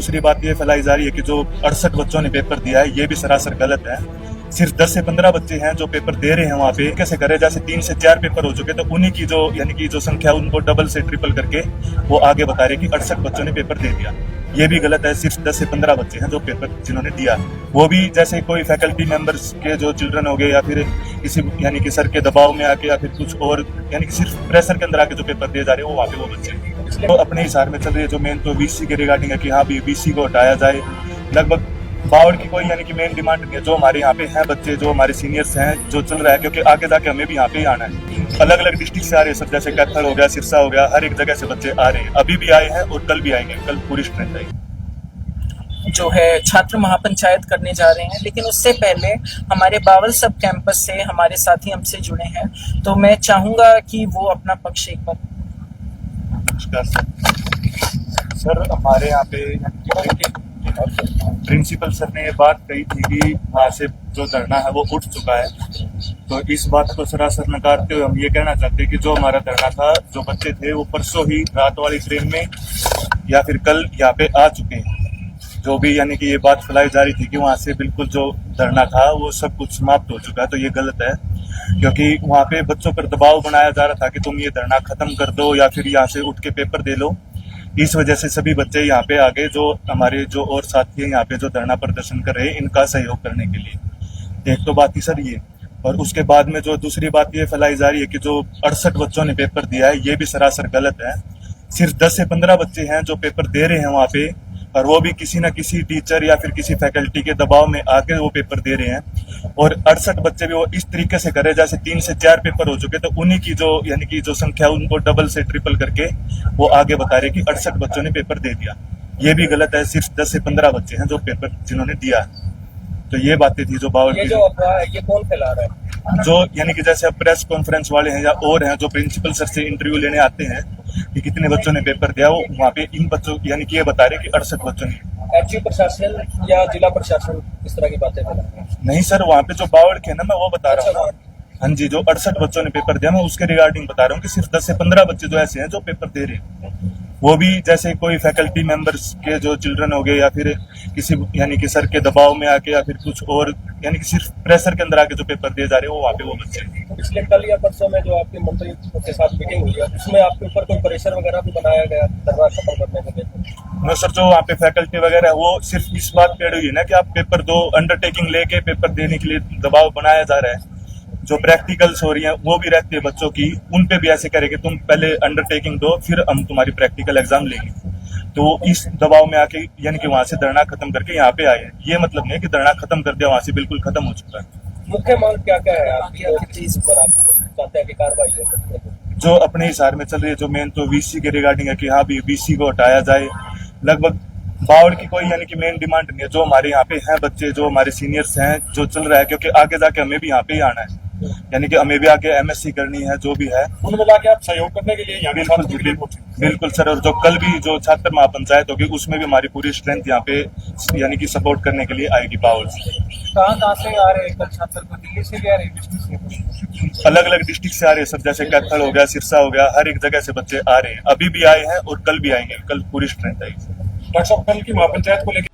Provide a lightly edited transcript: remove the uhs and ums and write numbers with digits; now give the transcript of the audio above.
दूसरी बात ये फैलाई जा रही है कि जो 68 बच्चों ने पेपर दिया है ये भी सरासर गलत है। सिर्फ 10 से 15 बच्चे हैं जो पेपर दे रहे हैं वहाँ पे। कैसे करे, जैसे 3 से 4 पेपर हो चुके तो उन्हीं की जो यानी कि जो संख्या उनको डबल से ट्रिपल करके वो आगे बता रहे कि 68 बच्चों ने पेपर दे दिया। ये भी गलत है। सिर्फ 10 से 15 बच्चे हैं जो पेपर जिन्होंने दिया, वो भी जैसे कोई फैकल्टी मेंबर्स के जो चिल्ड्रन हो गए या फिर किसी यानी कि सर के दबाव में आके या फिर कुछ और यानी कि सिर्फ प्रेशर के अंदर आके जो पेपर दिए जा रहे हैं वो वहाँ पे वो बच्चे तो अपने हिसाब में चल रही है। जो मेन तो वीसी के रिगार्डिंग है कि हाँ भी वीसी को हटाया जाए। लगभग बावड़ की कोई यानी कि मेन डिमांड नहीं है। जो हमारे यहाँ पे हैं बच्चे, जो हमारे सीनियर्स हैं, जो चल रहा है, क्योंकि आगे जाके हमें भी यहाँ पे ही आना है। अलग अलग डिस्ट्रिक्ट से आ रहे हैं सर, जैसे कैथल हो गया, सिरसा हो गया, हर एक जगह से बच्चे आ रहे हैं। अभी भी आए हैं और कल भी आएंगे, कल पूरी स्ट्रेंथ आएगी। जो है छात्र महापंचायत करने जा रहे हैं, लेकिन उससे पहले हमारे बावल सब कैंपस से हमारे साथी हमसे जुड़े हैं, तो मैं चाहूंगा कि वो अपना पक्ष एक बार। नमस्कार सर, हमारे यहाँ पे प्रिंसिपल सर ने ये बात कही थी कि वहाँ से जो धरना है वो उठ चुका है। तो इस बात को सरासर नकारते हुए हम ये कहना चाहते हैं कि जो हमारा धरना था, जो बच्चे थे वो परसों ही रात वाली ट्रेन में या फिर कल यहाँ पे आ चुके हैं। जो भी यानी कि ये बात फैलाई जा रही थी कि वहाँ से बिल्कुल जो धरना था वो सब कुछ समाप्त हो चुका है, तो ये गलत है। क्योंकि वहाँ पे बच्चों पर दबाव बनाया जा रहा था कि तुम ये धरना खत्म कर दो या फिर यहाँ से उठ के पेपर दे लो। इस वजह से सभी बच्चे यहाँ पे आगे, जो हमारे जो और साथी हैं यहाँ पे जो धरना प्रदर्शन कर रहे हैं, इनका सहयोग करने के लिए। एक तो बात ही सर ये, और उसके बाद में जो दूसरी बात ये फैलाई जा रही है कि जो 68 बच्चों ने पेपर दिया है ये भी सरासर गलत है। सिर्फ 10 से 15 बच्चे हैं जो पेपर दे रहे हैं वहाँ पे, और वो भी किसी ना किसी टीचर या फिर किसी फैकल्टी के दबाव में आके वो पेपर दे रहे हैं। और 68 बच्चे भी वो इस तरीके से करे जैसे 3 से 4 पेपर हो चुके तो उन्हीं की जो यानी कि जो संख्या उनको डबल से ट्रिपल करके वो आगे बता रहे कि 68 बच्चों ने पेपर दे दिया। ये भी गलत है। सिर्फ 10 से 15 बच्चे हैं जो पेपर जिन्होंने दिया। तो ये बातें थी जो बावल की। जो अफवाह है ये कौन फैला रहा है? जो यानी कि जैसे अब प्रेस कॉन्फ्रेंस वाले हैं या और हैं जो प्रिंसिपल सर से इंटरव्यू लेने आते हैं कि कितने बच्चों ने पेपर दिया, वो वहाँ पे इन बच्चों यानी कि ये बता रहे कि 68 बच्चों ने। एचयू प्रशासन या जिला प्रशासन इस तरह की बातें फैला रहा है? नहीं सर, वहाँ पे जो बावड़ के ना मैं वो बता रहा हूँ। अच्छा, हाँ जी, जो 68 बच्चों ने पेपर दिया मैं उसके रिगार्डिंग बता रहा हूँ कि सिर्फ 10 से 15 बच्चे जो ऐसे हैं जो पेपर दे रहे हैं, वो भी जैसे कोई फैकल्टी मेंबर्स के जो चिल्ड्रन हो गए या फिर किसी यानी कि सर के दबाव में आके या फिर कुछ और यानी कि सिर्फ प्रेशर के अंदर आके जो पेपर दिए जा रहे हैं वो वहाँ पे वो बच्चे। पिछले कल या परसों में जो आपके मंत्री के साथ मीटिंग हुई है उसमें आपके ऊपर कोई प्रेशर वगैरह भी बनाया गया धरना खत्म करने के लिए? नो सर, जो वहाँ पे फैकल्टी वगैरह है वो सिर्फ इस बात पे अड़ी हुई है ना कि आप पेपर दो, अंडरटेकिंग लेके पेपर देने के लिए दबाव बनाया जा रहा है। जो प्रैक्टिकल्स हो रही हैं वो भी रहती है बच्चों की, उन पे भी ऐसे करेंगे तुम पहले अंडरटेकिंग दो फिर हम तुम्हारी प्रैक्टिकल एग्जाम लेंगे। तो इस दबाव में आके यानी कि वहाँ से धरना खत्म करके यहाँ पे आए। ये मतलब नहीं है कि धरना खत्म कर दिया, वहाँ से बिल्कुल खत्म हो चुका है। मुख्य मांग क्या क्या है आपकी चीज पर आप चाहते हैं कि कार्रवाई हो? जो अपने हिसाब में चल रही है, जो मेन तो वीसी के रिगार्डिंग है कि हाँ भी वीसी को हटाया जाए। लगभग बावड़ की कोई यानी कि मेन डिमांड नहीं है। जो हमारे यहाँ पे हैं बच्चे, जो हमारे सीनियर्स हैं, जो चल रहा है, क्योंकि आगे जाके हमें भी यहाँ पे ही आना है, यानी कि हमें भी आगे एमएससी करनी है, जो भी है कुल मिला के आप सहयोग करने के लिए यहाँ बिल्कुल सर। और जो कल भी जो छात्र महापंचायत होगी उसमें भी हमारी पूरी स्ट्रेंथ यहाँ पे यानी कि सपोर्ट करने के लिए आएगी बावड़ से। कहाँ से आ रहे हैं छात्र? को दिल्ली से भी आ रहे हैं? अलग अलग डिस्ट्रिक्ट से आ रहे हैं सर, जैसे कैथल हो गया, सिरसा हो गया, हर एक जगह से बच्चे आ रहे हैं। अभी भी आए हैं और कल भी आएंगे, कल पूरी स्ट्रेंथ आएगी। डॉक्टर साहब, कल की महापंचायत को लेकर